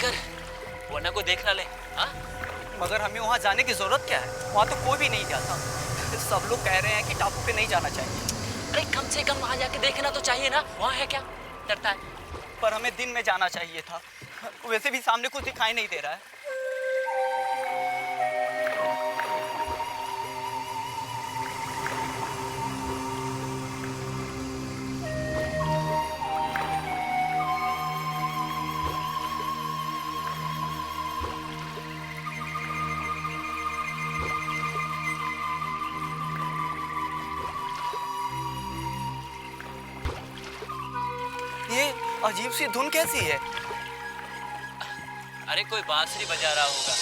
कर, वरना को देख ना ले। हाँ, मगर हमें वहाँ जाने की जरूरत क्या है? वहाँ तो कोई भी नहीं जाता। सब लोग कह रहे हैं कि टापू पे नहीं जाना चाहिए। अरे कम से कम वहाँ जाके देखना तो चाहिए ना, वहाँ है क्या? डरता है? पर हमें दिन में जाना चाहिए था। वैसे भी सामने कुछ दिखाई नहीं दे रहा है। ये अजीब सी धुन कैसी है? अरे कोई बांसुरी बजा रहा होगा।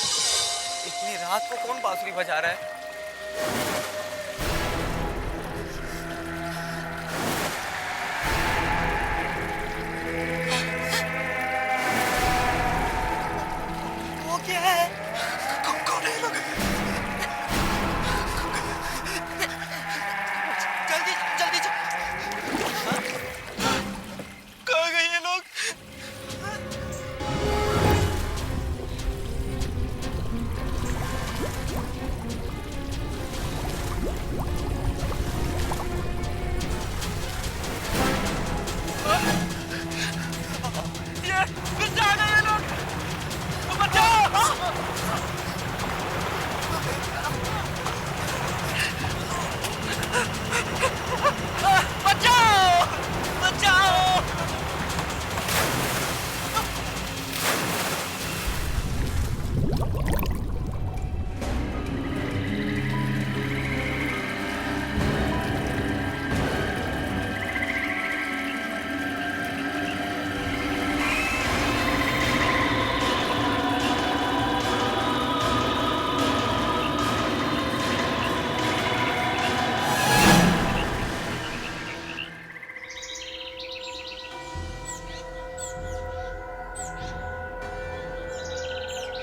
इतनी रात को कौन बांसुरी बजा रहा है? वो क्या है? कौन है लोग? जल्दी जल्दी कहाँ गए ये लोग? ये फिर से आ गए ये लोग। बचाओ! बचाओ! बचाओ!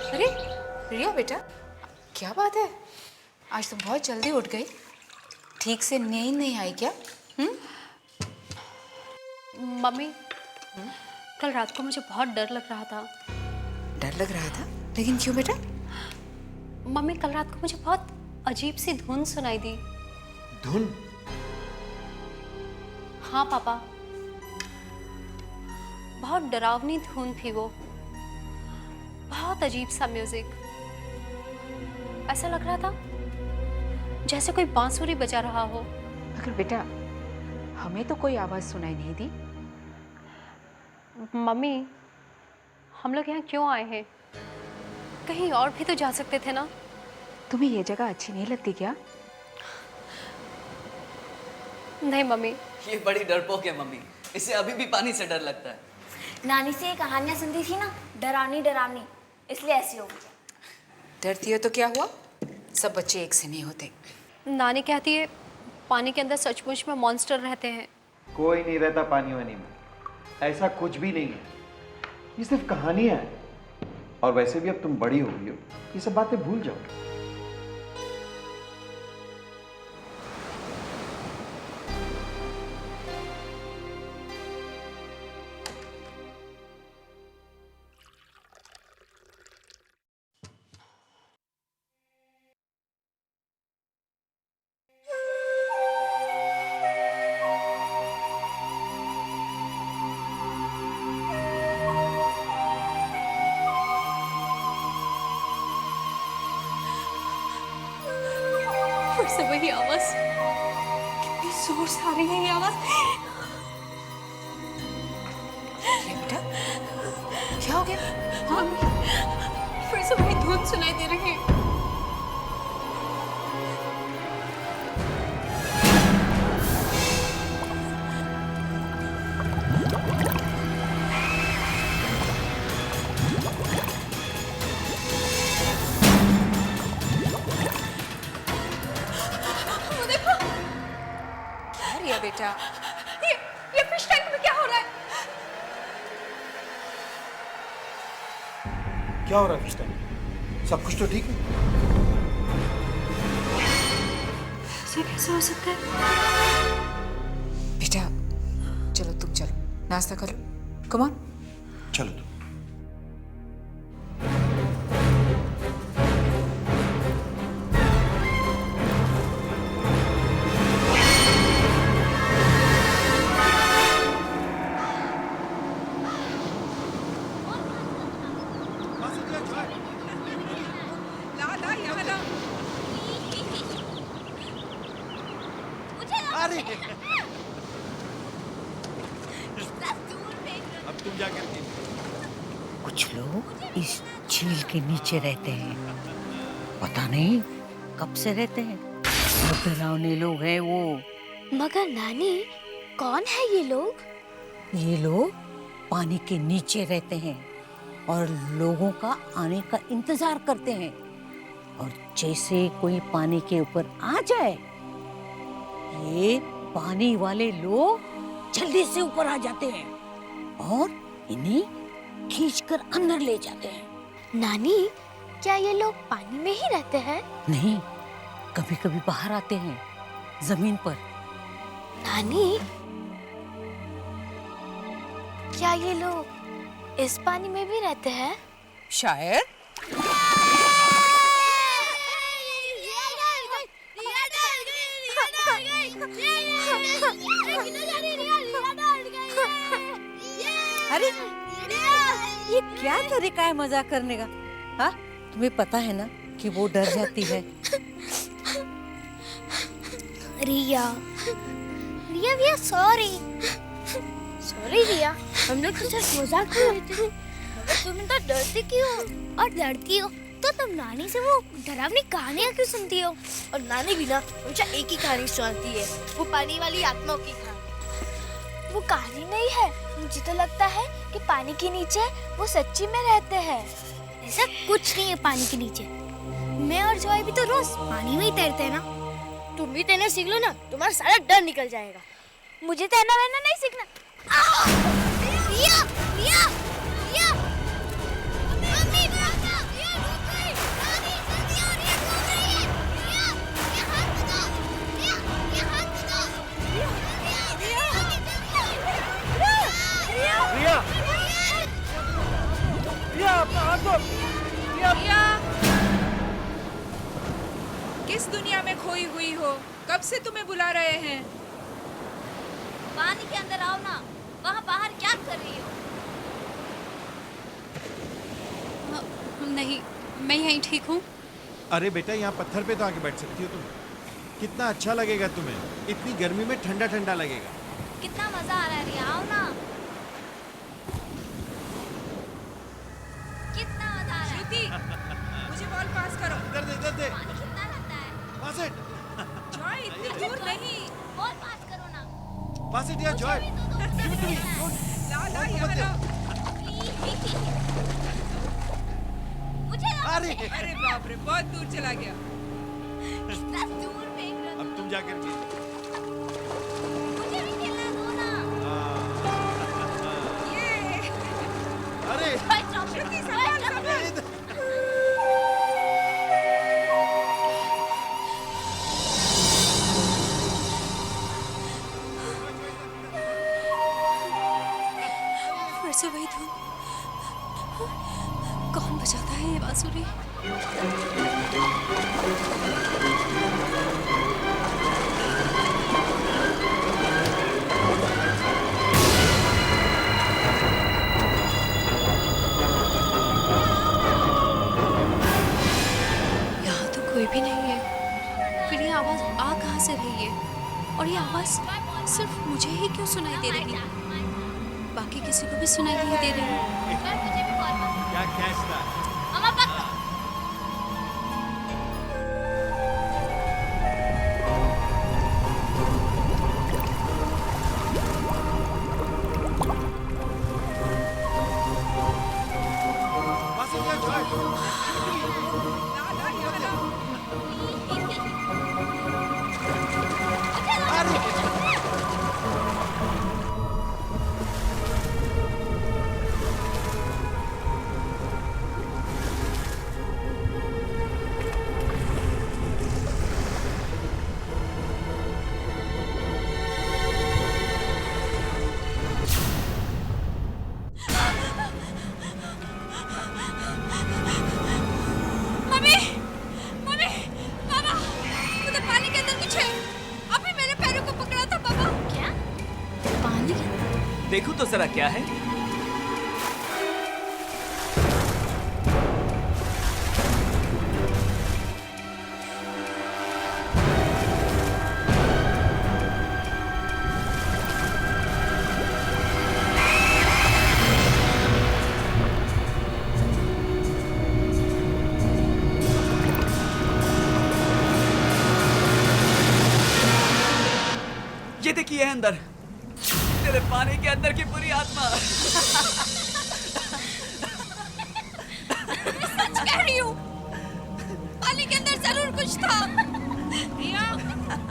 अरे रिया बेटा, क्या बात है? आज तुम बहुत जल्दी उठ गई। ठीक से नींद नहीं आई क्या? मम्मी, कल रात को मुझे बहुत डर लग रहा था। डर लग रहा था? लेकिन क्यों बेटा? मम्मी, कल रात को मुझे बहुत अजीब सी धुन सुनाई दी। धुन? हाँ पापा, बहुत डरावनी धुन थी वो। बहुत अजीब सा म्यूजिक। ऐसा लग रहा था जैसे कोई बांसुरी बजा रहा हो। मगर बेटा, हमें तो कोई आवाज सुनाई नहीं दी। मम्मी, हम लोग यहाँ क्यों आए हैं? कहीं और भी तो जा सकते थे ना। तुम्हें ये जगह अच्छी नहीं लगती क्या? नहीं मम्मी। ये बड़ी डरपोक है मम्मी, इसे अभी भी पानी से डर लगता है। नानी से ये कहानियां सुनती थी ना, डरावनी डरावनी, इसलिए ऐसी हो गई। डरती हो तो क्या हुआ? सब बच्चे एक से नहीं होते। नानी कहती है पानी के अंदर सचमुच में मॉन्स्टर रहते हैं। कोई नहीं रहता पानी वानी में, ऐसा कुछ भी नहीं है। ये सिर्फ कहानियां हैं। और वैसे भी अब तुम बड़ी हो गई हो, ये सब बातें भूल जाओ। फिर से वही आवाज, कितनी जोर से आ रही है ये आवाज। ये बेटा, क्या हो गया? हाँ, फिर से वही धुन सुनाई दे रही है। क्या रिया बेटा? ये फिश टैंक में क्या हो रहा है? क्या हो रहा है फिश टैंक? सब कुछ तो ठीक है? ऐसे कैसे हो सकता है? बेटा चलो, तुम चलो, नाश्ता करो। Come on. चलो तुम। अरे अब तुम जा करके। कुछ लोग इस झील के नीचे रहते हैं, पता नहीं कब से रहते हैं। बहुत डरावने लोग हैं वो। मगर नानी, कौन है ये लोग? ये लोग पानी के नीचे रहते हैं और लोगों का आने का इंतजार करते हैं, और जैसे कोई पानी के ऊपर आ जाए, ये पानी वाले लोग जल्दी से ऊपर आ जाते हैं और इन्हें खींचकर अंदर ले जाते हैं। नानी, क्या ये लोग पानी में ही रहते हैं? नहीं, कभी कभी बाहर आते हैं जमीन पर। नानी, क्या ये लोग इस पानी में भी रहते हैं? शायद। अरे ये क्या तरीका है मजाक करने का? हाँ, तुम्हें पता है ना कि वो डर जाती है। रिया, रिया रिया सॉरी सॉरी रिया, हम लोग तो सिर्फ मजाक कर रहे थे। मगर तुम इतना डरती क्यों हो? और डरती हो तो तुम नानी से वो डरावनी कहानियाँ क्यों सुनती हो? और नानी भी ना हमेशा एक ही कहानी सुनाती है, वो पानी वाली आत्माओं की कहानी। वो कहानी नहीं है, मुझे तो लगता है कि पानी के नीचे वो सच्ची में रहते हैं। ऐसा कुछ नहीं है पानी के नीचे। मैं और जॉय भी तो रोज पानी में ही तैरते हैं ना। तुम भी तैरना सीख लो ना, तुम्हारा सारा डर निकल जाएगा। मुझे तैरना वैरना नहीं सीखना। रिया, रिया, रिया, मम्मी, रिया डूब गई। नानी, जल्दी आओ, रिया डूब रही है। रिया, रिया हाथ बताओ। रिया, रिया हाथ बताओ। रिया, रिया, रिया, रिया अपना हाथ दो। रिया, किस दुनिया में खोई हुई हो? कब से तुम्हें बुला रहे हैं? पानी के अंदर आओ ना, वहाँ बाहर क्या कर रही हो? नहीं, मैं यहीं ठीक हूँ। अरे बेटा, यहाँ पत्थर पे तो आके बैठ सकती हो तुम। कितना अच्छा लगेगा तुम्हें, इतनी गर्मी में ठंडा ठंडा लगेगा। कितना मजा आ रहा है रिया, आओ ना। कितना मजा आ रहा है। श्रुति, मुझे बॉल पास करो। इधर दे, इधर दे। पानी कितना लगता है? पास इट, जॉय, इतनी दूर नहीं। बॉल पास करो ना। पास इट यार Joy. Give it to me. ला ला यहाँ ला। मुझे अरे अरे बाप रे, बहुत दूर चला गया। कितना दूर फेंक रहे हो। अब तुम जाकर के। मुझे भी खेलना दो ना। ये अरे श्रुति, संभाल संभाल। फिर से वही धुन। कौन बजाता है ये बांसुरी? यहाँ तो कोई भी नहीं है। फिर ये आवाज आ कहाँ से रही है? और ये आवाज सिर्फ मुझे ही क्यों सुनाई दे रही है? बाकी किसी को भी सुनाई नहीं दे रही है। मुझे भी बॉल पास। क्या कैच था? मम्मा पकड़ो। पास इट यार जॉय। ला ला यहाँ ला। मम्मी, मम्मी, पापा, उधर पानी के अंदर कुछ है। अभी मेरे पैरों को पकड़ा था पापा। क्या? पानी के अंदर? देखो तो जरा क्या है। देखी है अंदर, तेरे पानी के अंदर की बुरी आत्मा। सच कह रही हूँ, पानी के अंदर जरूर कुछ था। रिया,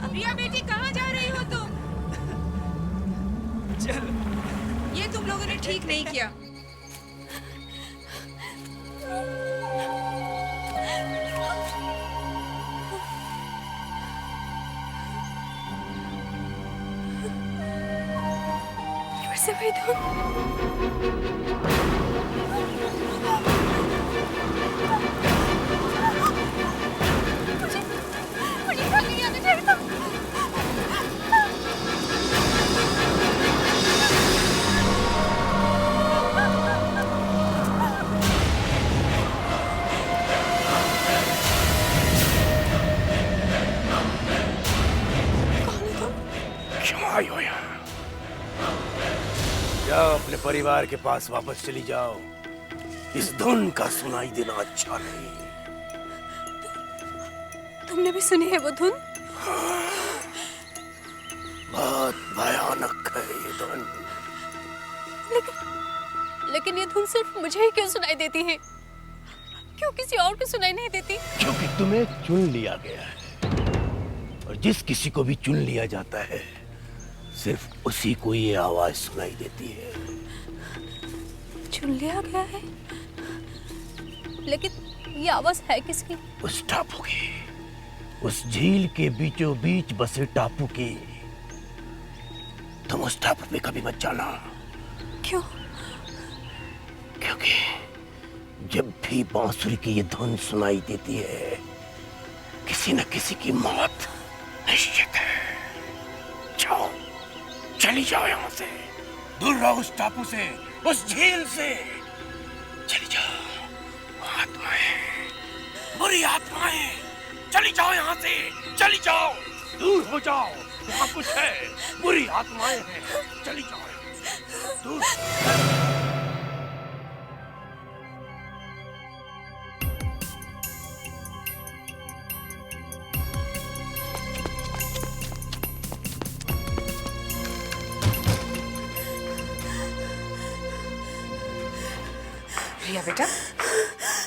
रिया बेटी कहाँ जा रही हो तुम? चल, ये तुम लोगों ने ठीक नहीं किया। फिर से वही धुन। मुझे कल नहीं आना चाहिए था। क्यों आई हो यहाँ? जाओ अपने परिवार के पास वापस चली जाओ। इस धुन का सुनाई देना अच्छा नहीं। तुमने भी सुनी है वो धुन? बहुत भयानक है ये धुन। लेकिन ये धुन सिर्फ मुझे ही क्यों सुनाई देती है? क्यों किसी और को सुनाई नहीं देती? क्योंकि तुम्हें चुन लिया गया है, और जिस किसी को भी चुन लिया जाता है सिर्फ उसी को ये आवाज सुनाई देती है। चुन लिया गया है, लेकिन ये आवाज है किसकी? उस टापू की, उस झील के बीचों बीच बसे टापू की। तुम उस टापू पे कभी मत जाना। क्यों? क्योंकि जब भी बांसुरी की ये धुन सुनाई देती है, किसी न किसी की मौत निश्चित है। जाओ, चली जाओ यहाँ से, दूर रहो उस टापू से, उस झील से। चली जाओ आत्माएं, बुरी आत्माएं, चली जाओ यहाँ से, चली जाओ, दूर हो जाओ। यहाँ कुछ है, बुरी आत्माएं हैं, चली जाओ दूर। रिया बेटा,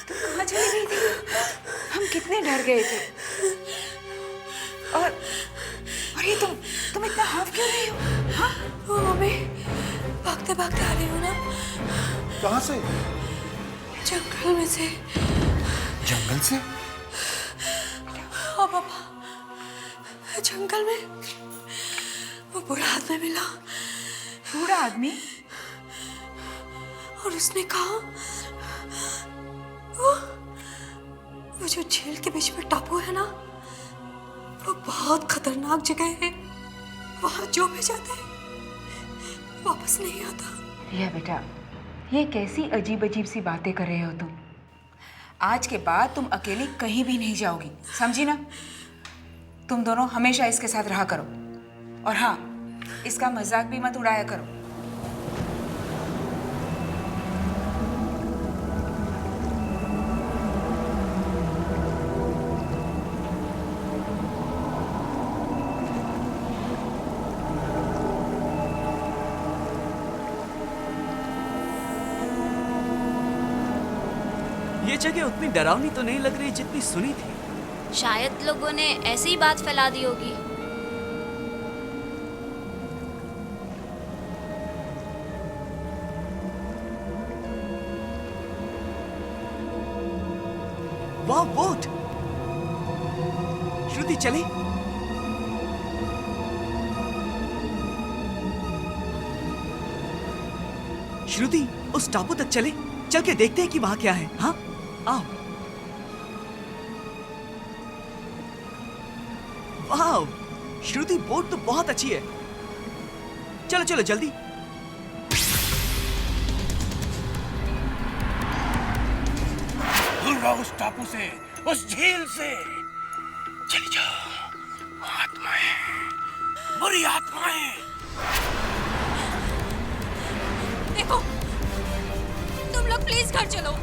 तुम कहाँ चली गई थी? हम कितने डर गए थे। और ये तुम इतना हाफ क्यों रही हो? हाँ? मम्मी, भागते भागते आ रही हूँ ना। कहाँ से? जंगल में से। जंगल से? हाँ पापा, जंगल में वो बूढ़ा आदमी मिला। बूढ़ा आदमी? और उसने कहा वो जो झील के बीच में टापू है ना, वो बहुत खतरनाक जगह है। वहां जो भी जाता है वापस नहीं आता। रिया बेटा, ये कैसी अजीब अजीब सी बातें कर रहे हो तुम? आज के बाद तुम अकेली कहीं भी नहीं जाओगी, समझी ना? तुम दोनों हमेशा इसके साथ रहा करो। और हाँ, इसका मजाक भी मत उड़ाया करो। ये जगह उतनी डरावनी तो नहीं लग रही जितनी सुनी थी। शायद लोगों ने ऐसी ही बात फैला दी होगी। वाह, बोट! श्रुति चले। श्रुति, उस टापू तक चले, चल के देखते हैं कि वहां क्या है। हाँ, आओ। वाह, श्रुति, बोट तो बहुत अच्छी है। चलो चलो जल्दी। दूर रहो उस टापू से, उस झील से। चली जाओ आत्माएं, बुरी आत्माएं। देखो, तुम लोग प्लीज घर चलो,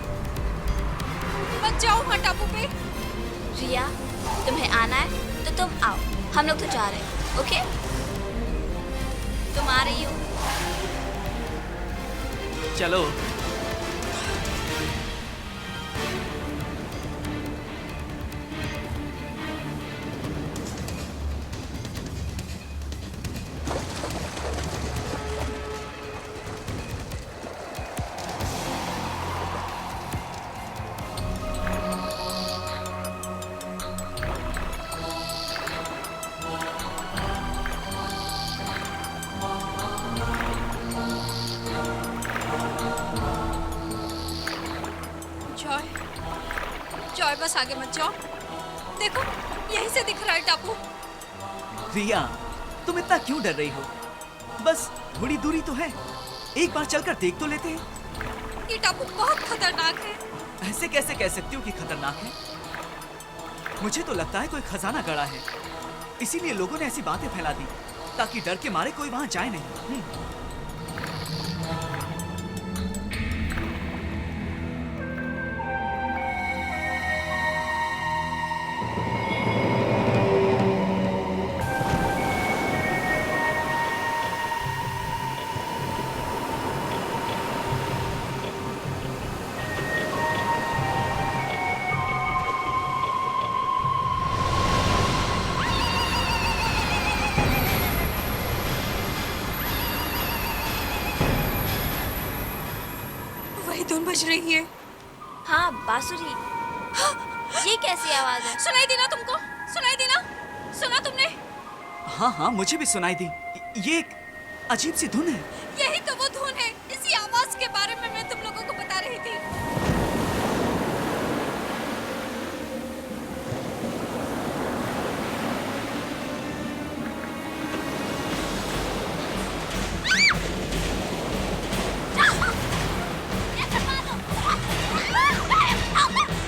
मत जाओ वहाँ टापू पे। रिया, तुम्हें आना है तो तुम आओ, हम लोग तो जा रहे हैं। ओके? तुम आ रही हो। चलो। जॉय, जॉय बस आगे मत जाओ। देखो यहीं से दिख रहा है टापू। रिया, तुम इतना क्यों डर रही हो? बस थोड़ी दूरी तो है, एक बार चलकर देख तो लेते हैं। ये टापू बहुत खतरनाक है। ऐसे कैसे कह सकती हो कि खतरनाक है? मुझे तो लगता है कोई खजाना गड़ा है, इसीलिए लोगों ने ऐसी बातें फैला दी ताकि डर के मारे कोई वहां जाए नहीं। वही धुन बज रही है। हाँ बांसुरी। ये कैसी आवाज है? सुनाई दी ना तुमको? सुनाई दी ना? सुना तुमने? हाँ हाँ, मुझे भी सुनाई दी। ये एक अजीब सी धुन है। यही तो वो धुन है। इसी आवाज के बारे में मैं तुम लोगों को बता रही थी।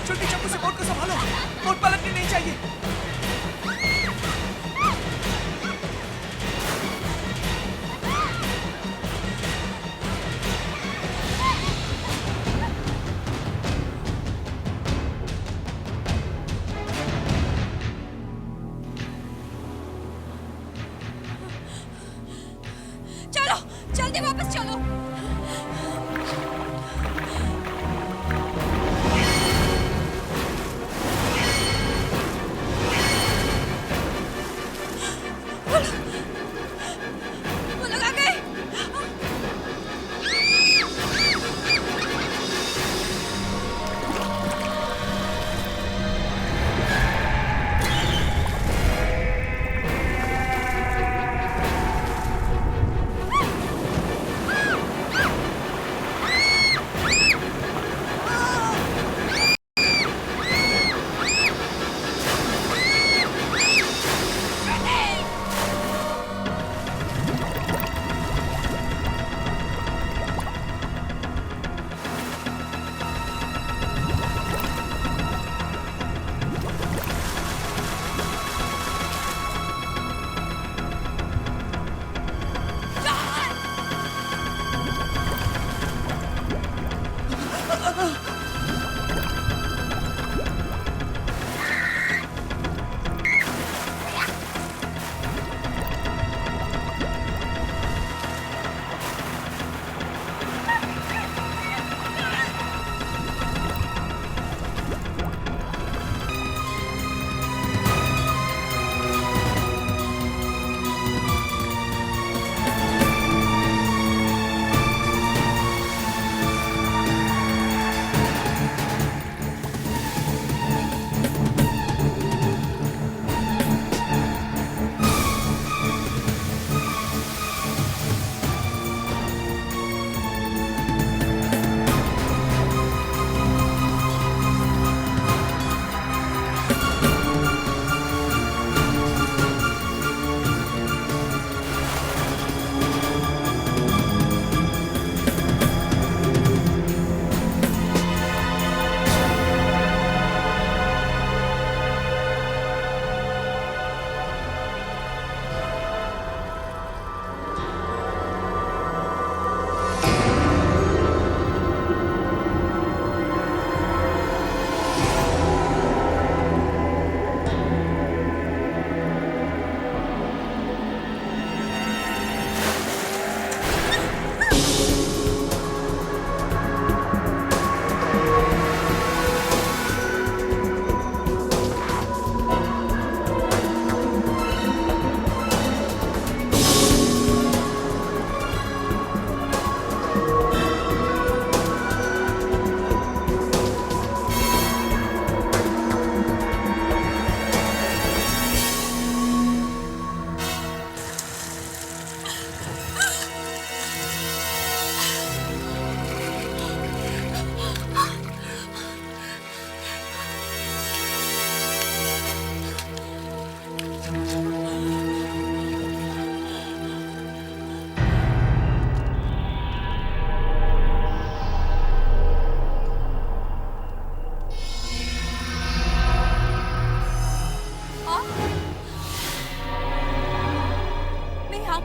जल्दी चाकू से बोट को संभालो, बोट पलटनी नहीं चाहिए। चलो जल्दी वापस चलो। वो लोग आ गए।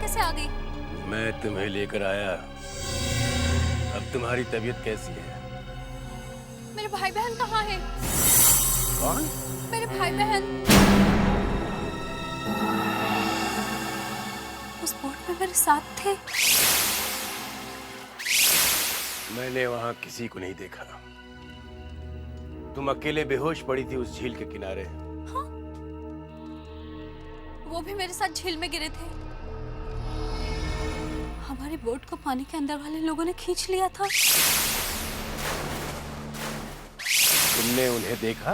कैसे आ गई? मैं तुम्हें लेकर आया। अब तुम्हारी तबीयत कैसी है? मेरे भाई बहन कहाँ हैं? कौन? मेरे भाई बहन उस बोट में मेरे साथ थे। मैंने वहां किसी को नहीं देखा। तुम अकेले बेहोश पड़ी थी उस झील के किनारे। हाँ? वो भी मेरे साथ झील में गिरे थे। हमारी बोट को पानी के अंदर वाले लोगों ने खींच लिया था। तुमने उन्हें देखा?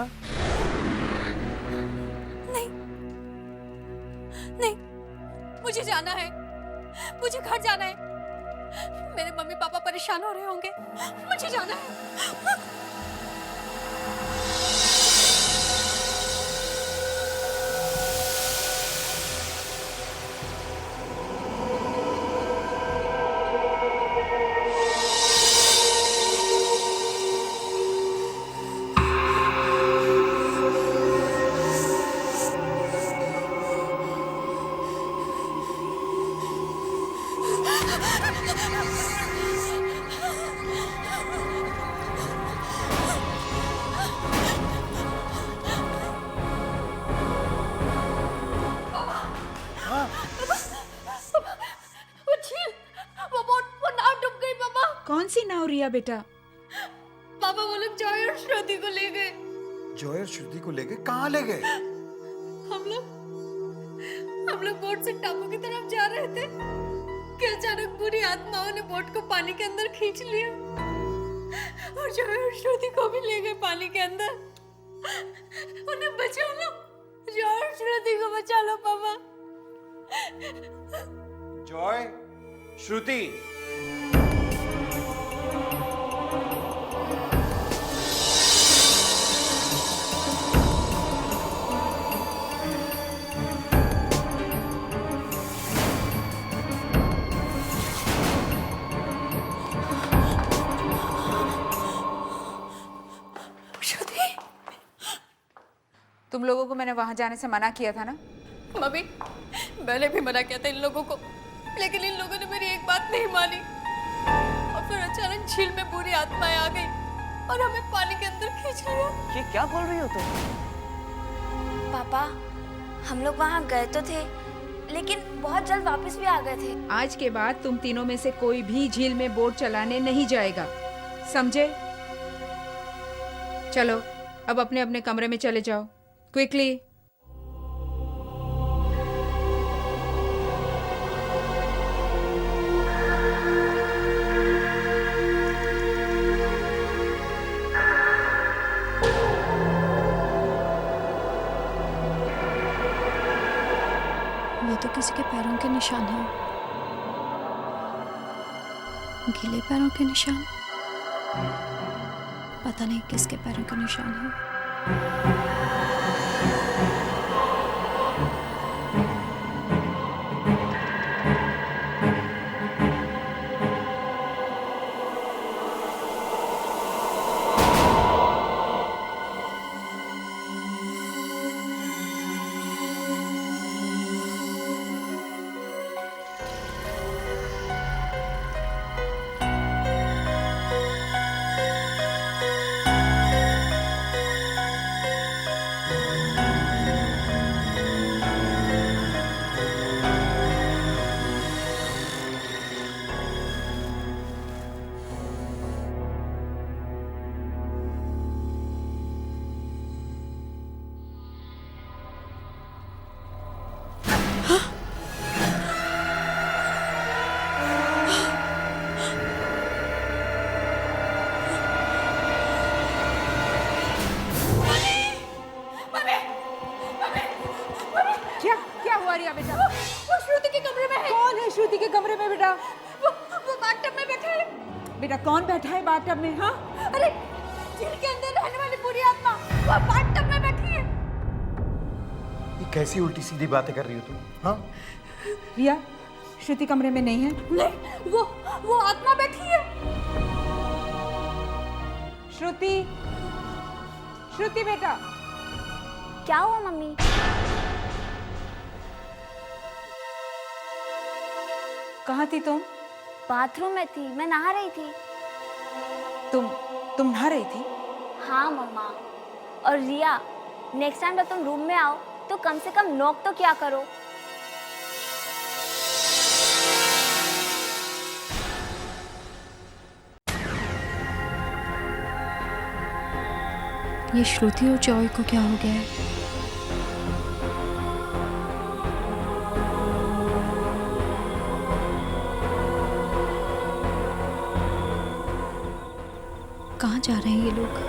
नहीं, नहीं, मुझे जाना है, मुझे घर जाना है। मेरे मम्मी पापा परेशान हो रहे होंगे, मुझे जाना है। कौन सी नाव रिया बेटा? पापा वो लोग जॉय और श्रुति को ले गए। जॉय और श्रुति को ले गए? कहाँ ले गए? हम लोग बोट से टापू की तरफ जा रहे थे कि अचानक बुरी आत्माओं ने बोट को पानी के अंदर खींच लिया और जॉय और श्रुति को भी ले गए पानी के अंदर। उन्हें बचा लो, जॉय और श्रुति को बचा लो पापा। जॉय, श्रुति। तुम लोगों को मैंने वहां जाने से मना किया था ना? मम्मी, मैंने भी मना किया था इन लोगों को, लेकिन इन लोगों ने मेरी एक बात नहीं मानी और फिर अचानक झील में बुरी आत्माएं आ गई और हमें पानी के अंदर खींच लिया। ये क्या बोल रही हो तुम? पापा, हम लोग वहाँ गए तो थे, लेकिन बहुत जल्द वापस भी आ गए थे। आज के बाद तुम तीनों में से कोई भी झील में बोट चलाने नहीं जाएगा, समझे? चलो अब अपने अपने कमरे में चले जाओ, क्विकली। ये तो किसी के पैरों के निशान हैं, गीले पैरों के निशान। पता नहीं किसके पैरों के निशान हैं। बेटा? वो श्रुति के कमरे में है। कौन है श्रुति के कमरे में बेटा? वो बाथटब में बैठा है। बेटा कौन बैठा है बाथटब में? हाँ, अरे झील के अंदर रहने वाली बुरी आत्मा वो बाथटब में बैठी है। ये कैसी उल्टी सीधी बातें कर रही हो तुम? हाँ रिया, श्रुति कमरे में नहीं है। नहीं, वो आत्मा बैठी है। श्रुति, श्रुति बेटा। क्या हुआ मम्मी? कहाँ थी तुम? बाथरूम में थी, मैं नहा रही थी। तुम नहा रही थी? हाँ मम्मा। और रिया, नेक्स्ट टाइम जब तुम रूम में आओ तो कम से कम नॉक तो क्या करो। ये श्रुति और जॉय को क्या हो गया है? कहाँ जा रहे हैं ये लोग?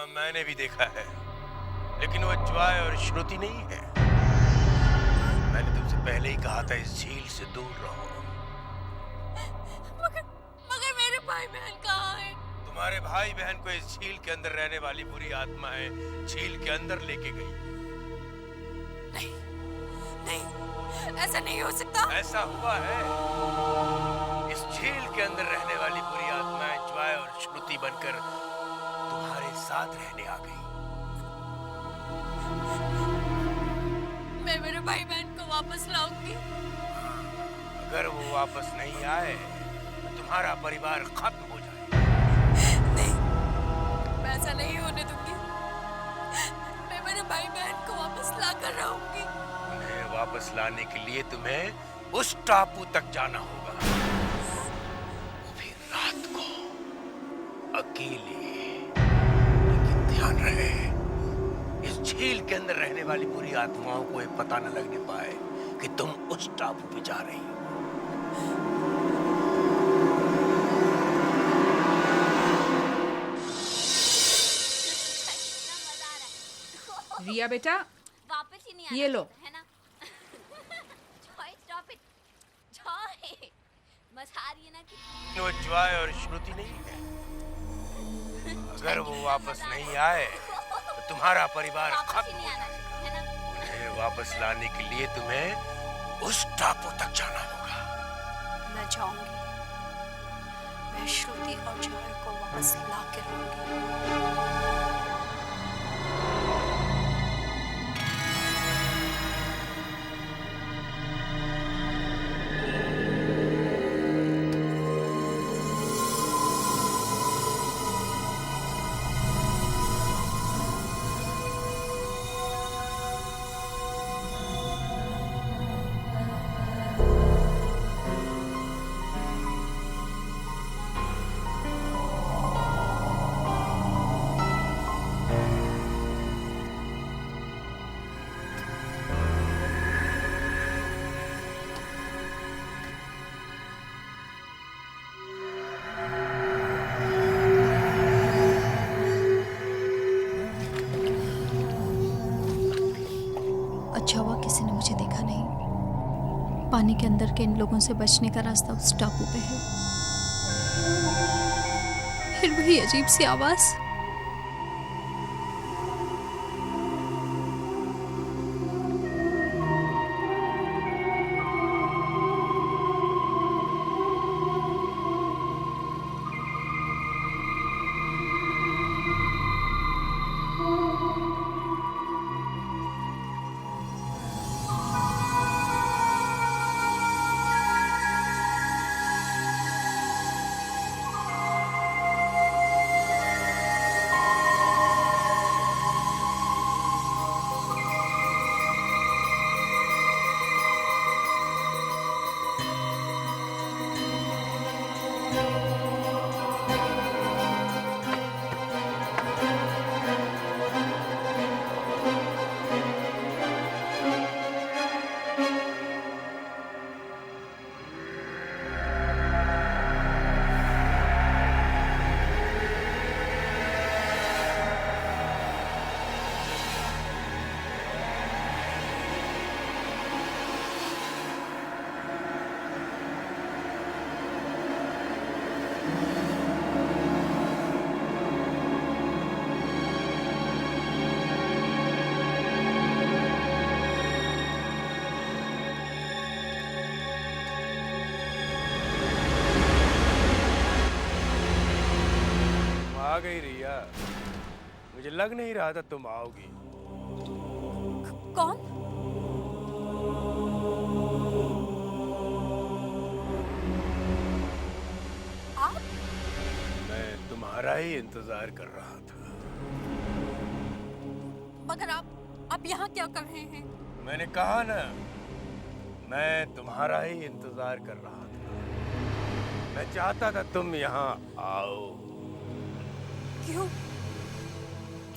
मैंने भी देखा है, लेकिन वो जॉय और श्रुति नहीं है। मैंने तुमसे पहले ही कहा था इस झील से दूर रहो। मगर मेरे भाई बहन कहाँ हैं? तुम्हारे भाई बहन को इस झील के अंदर रहने वाली बुरी आत्माएं झील के अंदर लेके गई। नहीं, ऐसा नहीं हो सकता। ऐसा हुआ है। इस झील के अंदर रहने वाली बुरी आत्माएं जॉय और श्रुति बनकर तुम्हारे साथ रहने आ गई। मैं मेरे भाई बहन को वापस लाऊंगी। अगर वो वापस नहीं आए तो तुम्हारा परिवार खत्म हो जाए। नहीं, मैं ऐसा नहीं होने दूंगी। मैं मेरे भाई बहन को वापस ला कर रहूंगी। उन्हें वापस लाने के लिए तुम्हें उस टापू तक जाना होगा, वो भी रात को, अकेले। लेकिन ध्यान रहे, इस झील के अंदर रहने वाली बुरी आत्माओं को ये पता न लगने पाए कि तुम उस टापू पे जा रही हो। रिया बेटा, वापस ही नहीं ये लो। है ना? Joy stop it. जॉय, मजा आ रही है ना कि वो जॉय और श्रुति नहीं है। अगर वो वापस नहीं आए तो तुम्हारा परिवार खत्म हो जाए। है ना? उन्हें वापस लाने के लिए तुम्हें उस टापू तक जाना होगा। मैं जाऊंगी। मैं श्रुति और जॉय को वापस ला के रहूंगी। के अंदर के इन लोगों से बचने का रास्ता उस टापू पे है। फिर वही अजीब सी आवाज। आ गई रिया, मुझे लग नहीं रहा था तुम आओगी। कौन? आप? मैं तुम्हारा ही इंतजार कर रहा था। मगर आप यहाँ क्या कर रहे हैं? मैंने कहा ना, मैं तुम्हारा ही इंतजार कर रहा था। मैं चाहता था तुम यहाँ आओ। क्यों?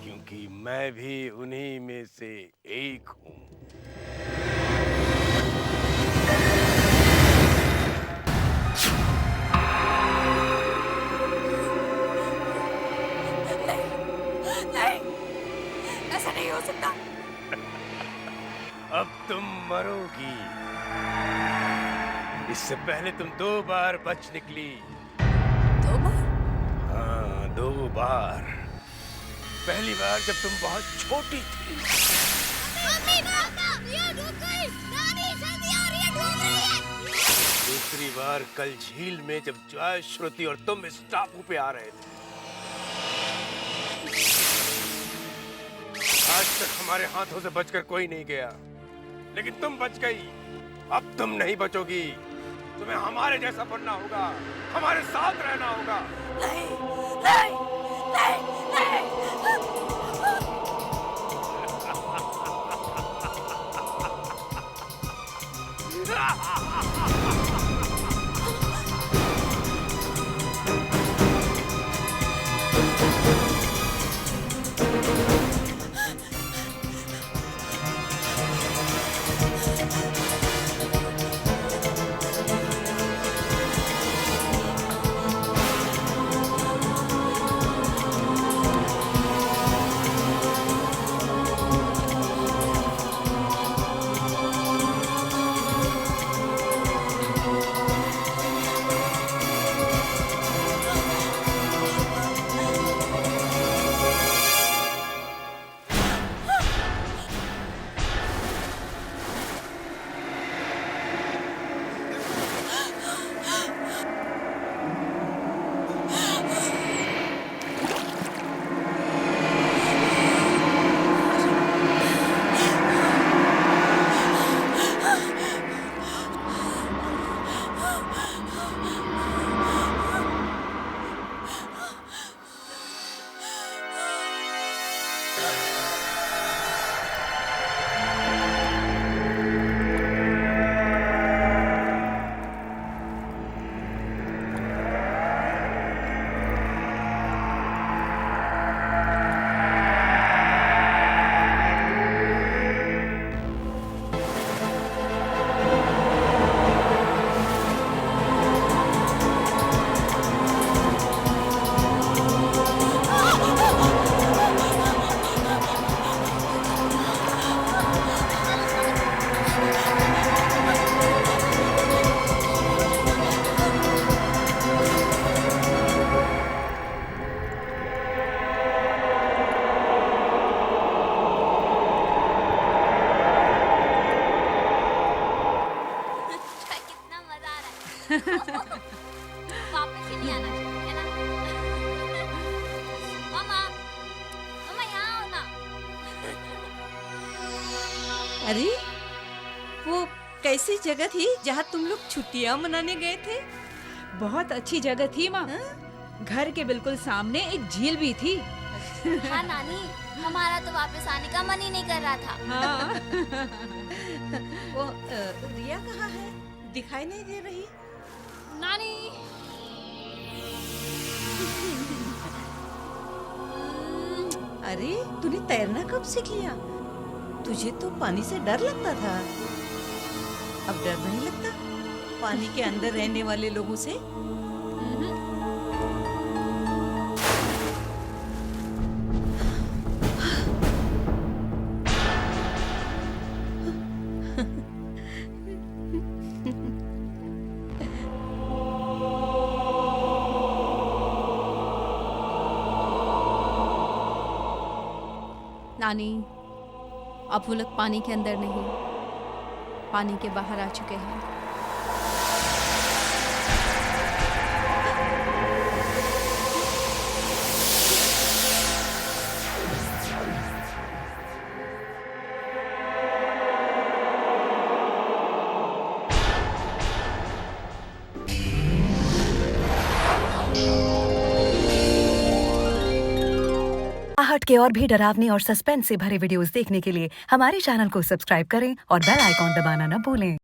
क्योंकि मैं भी उन्हीं में से एक हूँ। नहीं, ऐसा नहीं हो सकता। अब तुम मरोगी। इससे पहले तुम 2 बार बच निकली। 2 बार? हाँ, 2 बार। पहली बार जब तुम बहुत छोटी थी। मम्मी, पापा, ये डूब गई। दादी, जल्दी आ रही है, डूब रही है। दूसरी बार कल झील में जब जॉय, श्रुति और तुम इस टापू पे आ रहे थे। आज तक हमारे हाथों से बचकर कोई नहीं गया, लेकिन तुम बच गई। अब तुम नहीं बचोगी। तुम्हें हमारे जैसा बनना होगा, हमारे साथ रहना होगा। नहीं, नहीं, नहीं, नहीं। अरे वो कैसी जगह थी जहाँ तुम लोग छुट्टियाँ मनाने गए थे? बहुत अच्छी जगह थी माँ। घर के बिल्कुल सामने एक झील भी थी। हाँ नानी, हमारा तो वापस आने का मन ही नहीं कर रहा था। हाँ। वो रिया कहाँ है? दिखाई नहीं दे रही। नानी, अरे तूने तैरना कब सीख लिया? तुझे तो पानी से डर लगता था, अब डर नहीं लगता पानी के अंदर रहने वाले लोगों से? नानी, अब वो लोग पानी के अंदर नहीं, पानी के बाहर आ चुके हैं। आहट के और भी डरावनी और सस्पेंस से भरे वीडियोस देखने के लिए हमारे चैनल को सब्सक्राइब करें और बेल आइकॉन दबाना न भूलें।